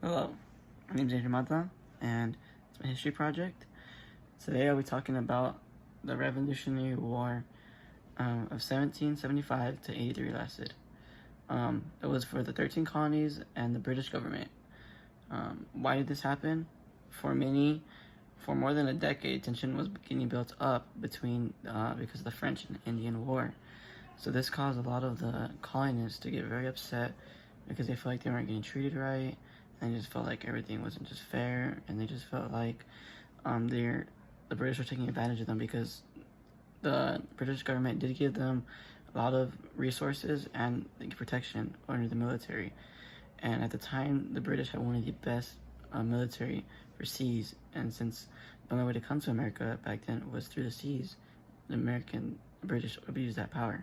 Hello, my name is Andrew Mata, and it's my history project. Today I'll be talking about the Revolutionary War of 1775 to 83 lasted. It was for the 13 colonies and the British government. Why did this happen? For more than a decade, tension was getting built up between because of the French and Indian War. So this caused a lot of the colonists to get very upset because they felt like they weren't getting treated right, and they just felt like everything wasn't just fair, and they just felt like the British were taking advantage of them because the British government did give them a lot of resources and protection under the military. And at the time, the British had one of the best military for seas, and since the only way to come to America back then was through the seas, the British abused that power.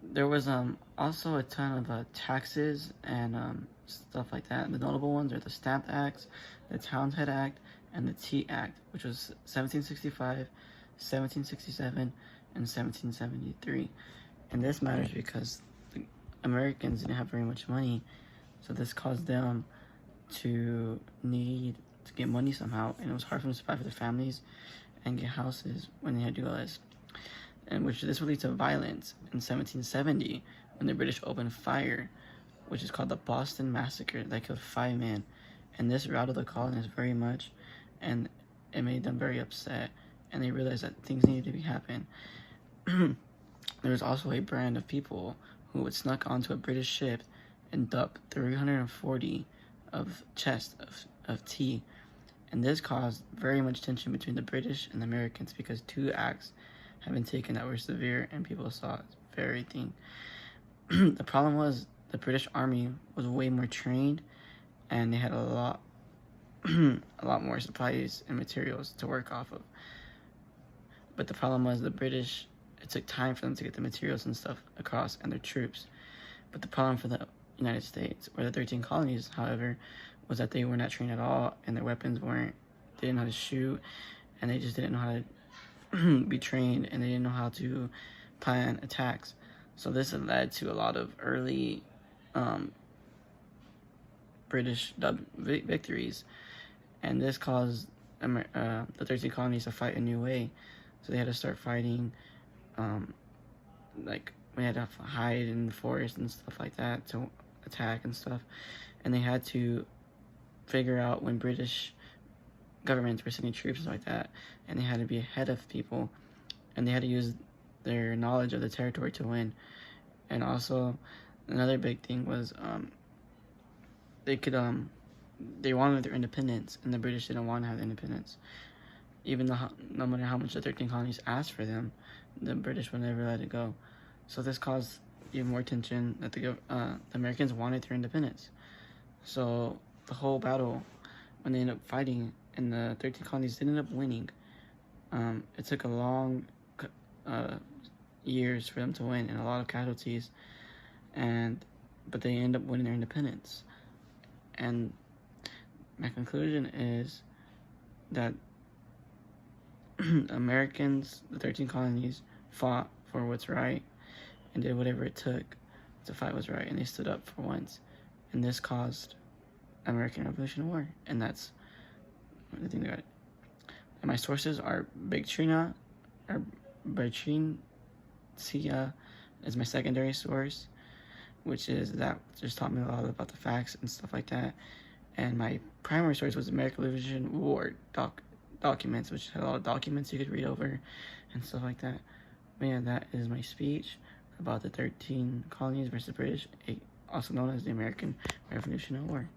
There was also a ton of taxes and stuff like that. The notable ones are the Stamp Acts, the Townshend Act, and the Tea Act, which was 1765, 1767, and 1773. And this matters because the Americans didn't have very much money, so this caused them to need to get money somehow, and it was hard for them to survive for their families and get houses when they had to do all this. And which this would lead to violence in 1770 when the British opened fire, which is called the Boston Massacre, that killed 5 men. And this routed the colonists very much, and it made them very upset, and they realized that things needed to be happening. There was also a brand of people who would snuck onto a British ship and dump 340 of chests of tea, and this caused very much tension between the British and the Americans because 2 acts had been taken that were severe, and people saw it very thing. The problem was the British Army was way more trained, and they had a lot more supplies and materials to work off of. But the problem was the British, it took time for them to get the materials and stuff across and their troops. But the problem for the United States, or the 13 colonies, however, was that they were not trained at all, and their weapons they didn't know how to shoot, and they just didn't know how to be trained, and they didn't know how to plan attacks. So this led to a lot of early British victories, and this caused the 13 colonies to fight a new way. So they had to start fighting, like we had to hide in the forest and stuff like that to attack and stuff, and they had to figure out when British governments were sending troops like that, and they had to be ahead of people, and they had to use their knowledge of the territory to win. And also another big thing was they wanted their independence, and the British didn't want to have independence. Even though no matter how much the 13 colonies asked for them, the British would never let it go. So this caused even more tension that the Americans wanted their independence. So the whole battle, when they ended up fighting, and the 13 colonies did end up winning. It took a long years for them to win, and a lot of casualties, but they end up winning their independence. And my conclusion is that Americans, the 13 colonies, fought for what's right and did whatever it took to fight what's right, and they stood up for once, and this caused American Revolutionary War, and that's the thing about it. And my sources are Bertrand Sia is my secondary source, which is that just taught me a lot about the facts and stuff like that. And my primary source was American Revolutionary War documents, which had a lot of documents you could read over and stuff like that. But yeah, that is my speech about the 13 colonies versus British, also known as the American Revolutionary War.